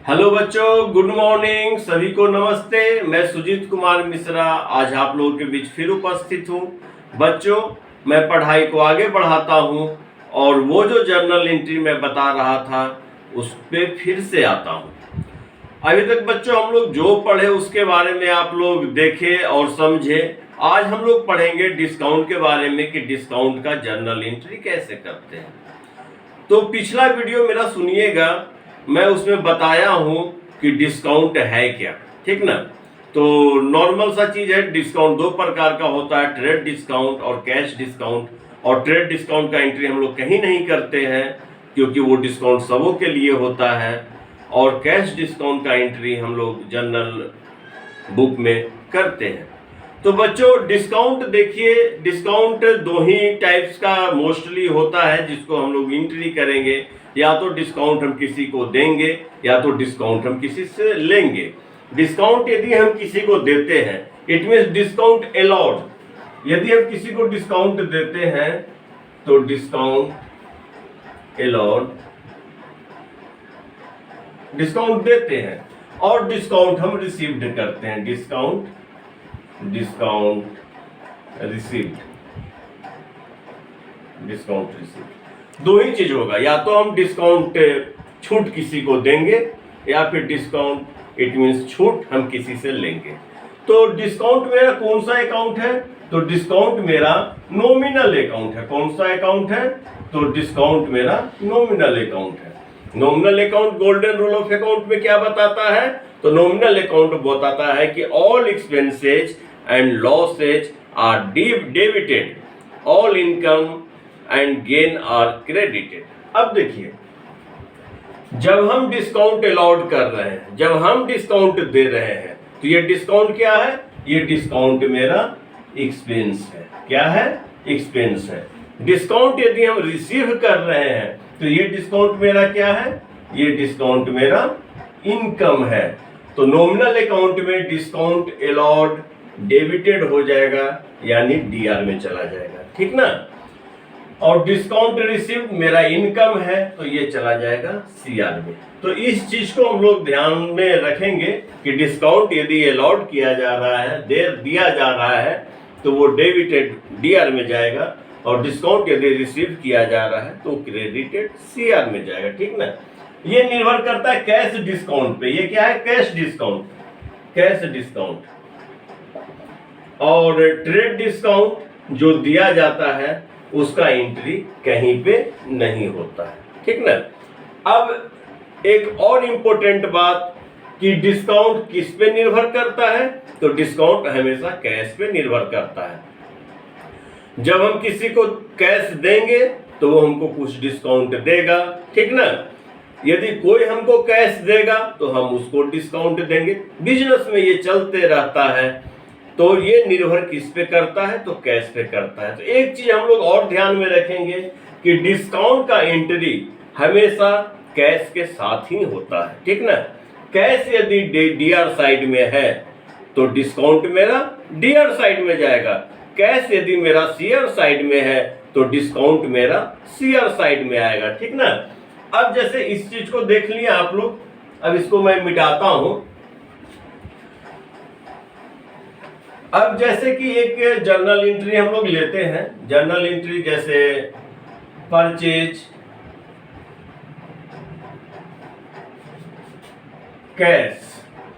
Hello बच्चों, good morning. सभी को नमस्ते। मैं सुजीत कुमार मिश्रा आज आप लोगों के बीच फिर उपस्थित हूँ। बच्चों, मैं पढ़ाई को आगे बढ़ाता हूँ और वो जो जर्नल एंट्री मैं बता रहा था उस पर फिर से आता हूँ। अभी तक बच्चों हम लोग जो पढ़े उसके बारे में आप लोग देखे और समझे। आज हम लोग पढ़ेंगे डिस्काउंट के बारे में कि डिस्काउंट का जर्नल एंट्री कैसे करते हैं। तो पिछला वीडियो मेरा सुनिएगा, मैं उसमें बताया हूं कि डिस्काउंट है क्या, ठीक ना। तो नॉर्मल सा चीज है। डिस्काउंट दो प्रकार का होता है, ट्रेड डिस्काउंट और कैश डिस्काउंट। और ट्रेड डिस्काउंट का एंट्री हम लोग कहीं नहीं करते हैं क्योंकि वो डिस्काउंट सबों के लिए होता है। और कैश डिस्काउंट का एंट्री हम लोग जनरल बुक में करते हैं। तो बच्चों डिस्काउंट देखिए, डिस्काउंट दो ही टाइप्स का मोस्टली होता है जिसको हम लोग एंट्री करेंगे। या तो डिस्काउंट हम किसी को देंगे या तो डिस्काउंट हम किसी से लेंगे। डिस्काउंट यदि हम किसी को देते हैं, इट मीन्स डिस्काउंट अलाउड। यदि हम किसी को डिस्काउंट देते हैं तो डिस्काउंट अलाउड, डिस्काउंट देते हैं। और डिस्काउंट हम रिसीव्ड करते हैं, डिस्काउंट रिसीव्ड, डिस्काउंट रिसीव्ड। दो ही चीज होगा, या तो हम डिस्काउंट छूट किसी को देंगे या फिर डिस्काउंट इट मीन्स छूट हम किसी से लेंगे। तो डिस्काउंट मेरा कौन सा अकाउंट है? तो डिस्काउंट मेरा नॉमिनल अकाउंट है। कौन सा अकाउंट है? तो डिस्काउंट मेरा नॉमिनल अकाउंट है। Nominal account golden rule of account में क्या बताता है? तो नॉमिनल अकाउंट बताता है कि all expenses and losses are debited, all income and gain are credited. अब देखिए, जब हम डिस्काउंट अलाउड कर रहे हैं, जब हम डिस्काउंट दे रहे हैं, तो ये डिस्काउंट क्या है? ये डिस्काउंट मेरा एक्सपेंस है। क्या है? एक्सपेंस है। डिस्काउंट यदि हम रिसीव कर रहे हैं तो ये डिस्काउंट मेरा क्या है? ये डिस्काउंट मेरा इनकम है। तो नॉमिनल अकाउंट में डिस्काउंट अलाउड डेबिटेड हो जाएगा, यानी डीआर में चला जाएगा, ठीक ना। और डिस्काउंट रिसीव्ड मेरा इनकम है तो ये चला जाएगा सीआर में। तो इस चीज को हम लोग ध्यान में रखेंगे कि डिस्काउंट यदि अलाउड किया जा रहा है, दिया जा रहा है, तो वो डेबिटेड डीआर में जाएगा। और डिस्काउंट यदि रिसीव किया जा रहा है तो क्रेडिटेड सीआर में जाएगा, ठीक ना। ये निर्भर करता है कैश डिस्काउंट पे। ये क्या है? Cash discount, cash discount. और ट्रेड डिस्काउंट जो दिया जाता है उसका एंट्री कहीं पे नहीं होता है, ठीक ना। अब एक और इंपॉर्टेंट बात कि डिस्काउंट किस पे निर्भर करता है? तो डिस्काउंट हमेशा कैश पे निर्भर करता है। जब हम किसी को कैश देंगे तो वो हमको कुछ डिस्काउंट देगा, ठीक ना। यदि कोई हमको कैश देगा तो हम उसको डिस्काउंट देंगे। बिजनेस में ये चलते रहता है। तो ये निर्भर किस पे करता है? तो कैश पे करता है। तो एक चीज हम लोग और ध्यान में रखेंगे कि डिस्काउंट का एंट्री हमेशा कैश के साथ ही होता है, ठीक ना। कैश यदि डीआर साइड में है तो डिस्काउंट मेरा डीआर साइड में जाएगा। कैश यदि मेरा सीआर साइड में है तो डिस्काउंट मेरा सीआर साइड में आएगा, ठीक ना। अब जैसे इस चीज को देख लिया आप लोग, अब इसको मैं मिटाता हूं। अब जैसे कि एक जर्नल एंट्री हम लोग लेते हैं। जर्नल एंट्री जैसे purchase, cash,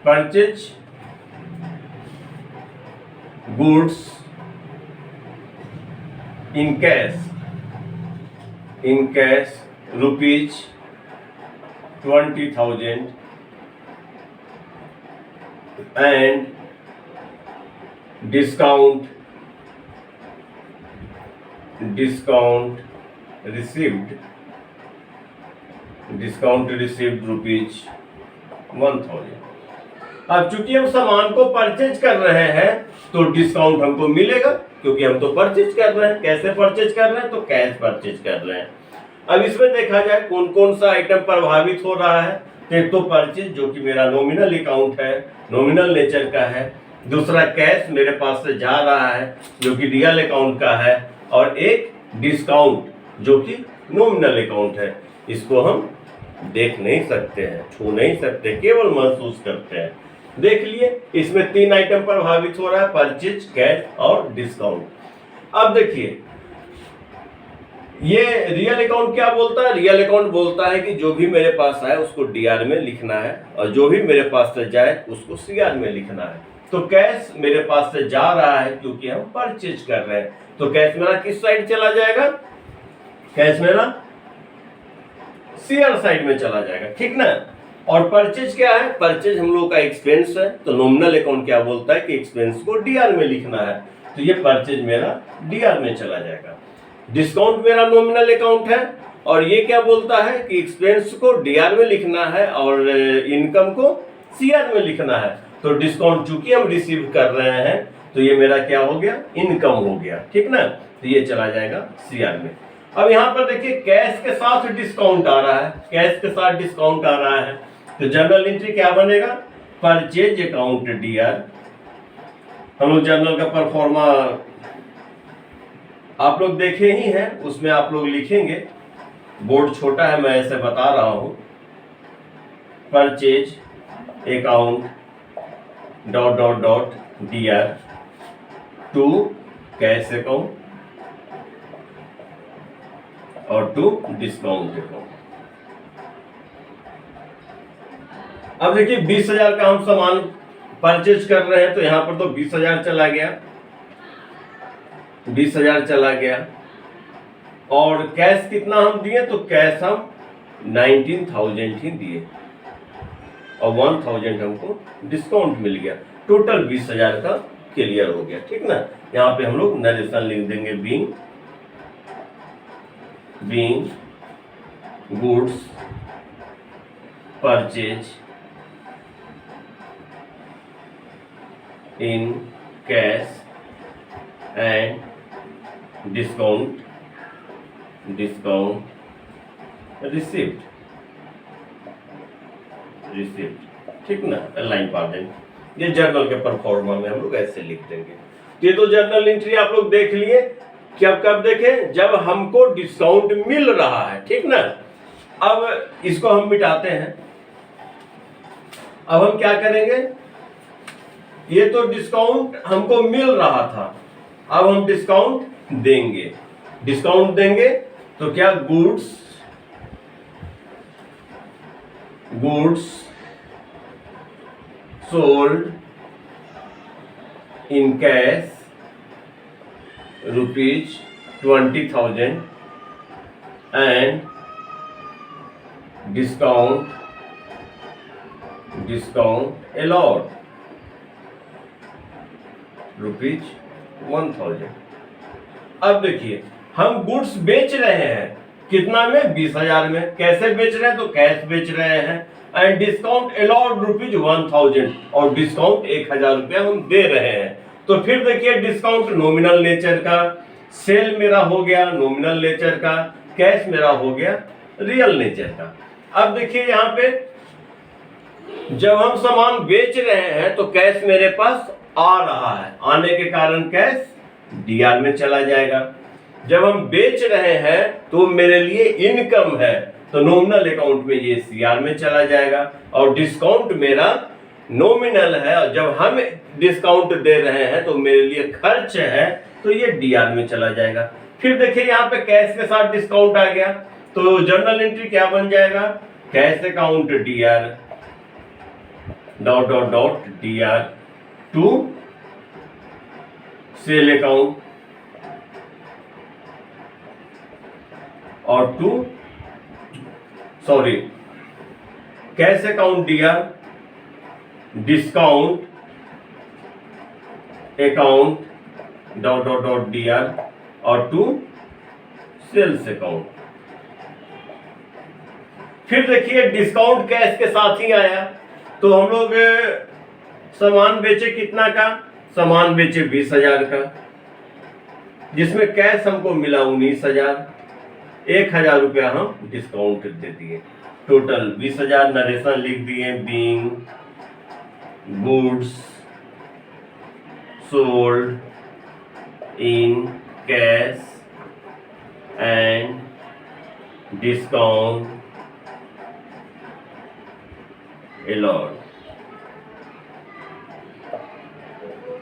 purchase goods in cash rupees 20,000 and discount received rupees 1,000। अब चूंकि हम सामान को परचेज कर रहे हैं तो डिस्काउंट हमको मिलेगा, क्योंकि हम तो परचेज कर रहे हैं। कैसे परचेज कर रहे हैं? तो कैश परचेज कर रहे हैं। अब इसमें देखा जाए कौन कौन सा आइटम प्रभावित हो रहा है। एक तो परचेज जो कि मेरा नॉमिनल अकाउंट है, नॉमिनल नेचर का है। दूसरा कैश मेरे पास से जा रहा है जो कि रियल अकाउंट का है। और एक डिस्काउंट जो कि नॉमिनल अकाउंट है, इसको हम देख नहीं सकते हैं, छू नहीं सकते, केवल महसूस करते हैं। देख लिए, इसमें 3 आइटम प्रभावित हो रहा है, परचेज, कैश और डिस्काउंट। अब देखिए, ये रियल अकाउंट क्या बोलता है? रियल अकाउंट बोलता है कि जो भी मेरे पास आए उसको डीआर में लिखना है और जो भी मेरे पास से जाए उसको सीआर में लिखना है। तो कैश मेरे पास से जा रहा है क्योंकि हम परचेज कर रहे हैं, तो कैश मेरा किस साइड चला जाएगा? कैश मेरा सीआर साइड में चला जाएगा, ठीक ना। और परचेज क्या है? परचेज हम लोगों का एक्सपेंस है, तो नॉमिनल अकाउंट क्या बोलता है कि एक्सपेंस को डीआर में लिखना है, तो ये परचेज मेरा डीआर में चला जाएगा। डिस्काउंट मेरा नॉमिनल अकाउंट है और ये क्या बोलता है कि एक्सपेंस को डीआर में लिखना है और इनकम को सीआर में लिखना है। तो डिस्काउंट चूंकि हम रिसीव कर रहे हैं तो ये मेरा क्या हो गया? इनकम हो गया, ठीक ना। तो ये चला जाएगा सीआर में। अब यहाँ पर देखिए, कैश के साथ डिस्काउंट आ रहा है, कैश के साथ डिस्काउंट आ रहा है, तो जर्नल एंट्री क्या बनेगा? Purchase account DR. हम लोग जर्नल का परफॉर्मा आप लोग देखे ही हैं, उसमें आप लोग लिखेंगे, बोर्ड छोटा है मैं ऐसे बता रहा हूं। Purchase account dot dot dot DR to cash account और टू डिस्काउंट अकाउंट। अब देखिए, 20,000 का हम सामान परचेज कर रहे हैं, तो यहां पर तो 20,000 चला गया, 20,000 चला गया। और कैश कितना हम दिए? तो कैश हम 19,000 ही दिए और 1,000 हमको डिस्काउंट मिल गया, टोटल 20,000 का क्लियर हो गया, ठीक ना। यहाँ पे हम लोग नरेशन लिख देंगे, being goods purchase in cash and discount receipt, ठीक ना। लाइन पा देंगे, ये जर्नल के परफॉर्मा में हम लोग ऐसे लिख देंगे। ये तो जर्नल एंट्री आप लोग देख लिए कि अब कब देखें? जब हमको डिस्काउंट मिल रहा है, ठीक ना। अब इसको हम मिटाते हैं। अब हम क्या करेंगे? ये तो डिस्काउंट हमको मिल रहा था, अब हम डिस्काउंट देंगे। डिस्काउंट देंगे तो क्या? Goods sold in cash ₹20,000 and discount allowed ₹1,000। अब देखिए, हम गुड्स बेच रहे हैं कितना में? 20,000 में। कैसे बेच रहे हैं? तो कैश बेच रहे हैं। एंड डिस्काउंट अलाउड ₹1,000 और डिस्काउंट 1,000 रुपया हम दे रहे हैं। तो फिर देखिए, डिस्काउंट नॉमिनल नेचर का, सेल मेरा हो गया नॉमिनल नेचर का, कैश मेरा हो गया रियल नेचर का। अब देखिए, यहाँ पे जब हम सामान बेच रहे हैं तो कैश मेरे पास आ रहा है, आने के कारण कैश डीआर में चला जाएगा। जब हम बेच रहे हैं तो मेरे लिए इनकम है, तो नॉमिनल अकाउंट में ये सीआर में चला जाएगा। और डिस्काउंट मेरा नॉमिनल है और जब हम डिस्काउंट दे रहे हैं तो मेरे लिए खर्च है, तो ये डीआर में चला जाएगा। फिर देखिए, यहाँ पे कैश के साथ डिस्काउंट आ गया, तो जर्नल एंट्री क्या बन जाएगा? Cash account DR dot dot dot DR to sale account और cash account DR discount account dot dot dot DR और टू सेल्स अकाउंट। फिर देखिए, डिस्काउंट कैश के साथ ही आया, तो हम लोग सामान बेचे कितना का? सामान बेचे 20,000 का, जिसमें कैश हमको मिला 19,000, 1,000 रुपया हम डिस्काउंट दे दिए, टोटल 20,000। नरेशन लिख दिए, being goods sold in cash and discount allot,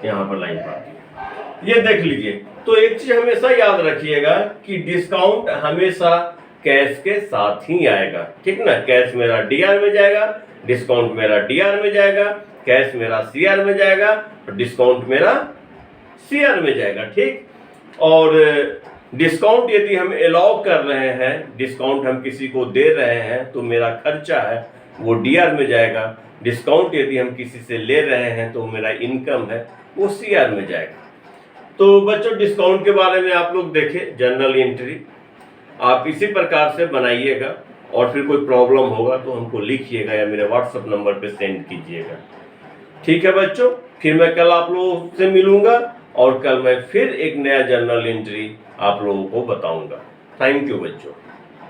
यहाँ पर लाइन पाती, ये देख लीजिए। तो एक चीज हमेशा याद रखिएगा कि डिस्काउंट हमेशा कैश के साथ ही आएगा, ठीक ना। कैश मेरा डीआर में जाएगा, डिस्काउंट मेरा डीआर में जाएगा, कैश मेरा सीआर में जाएगा और डिस्काउंट मेरा सीआर में जाएगा, ठीक। और डिस्काउंट यदि हम अलाउ कर रहे हैं, डिस्काउंट हम किसी को दे रहे हैं, तो मेरा खर्चा है वो डीआर में जाएगा। डिस्काउंट यदि हम किसी से ले रहे हैं तो मेरा इनकम है वो सीआर में जाएगा। तो बच्चों डिस्काउंट के बारे में आप लोग देखें, जर्नल एंट्री आप इसी प्रकार से बनाइएगा, और फिर कोई प्रॉब्लम होगा तो हमको लिखिएगा या मेरे व्हाट्सएप नंबर पे सेंड कीजिएगा, ठीक है बच्चों। फिर मैं कल आप लोगों से मिलूंगा और कल मैं फिर एक नया जर्नल एंट्री आप लोगों को बताऊंगा। थैंक यू बच्चों।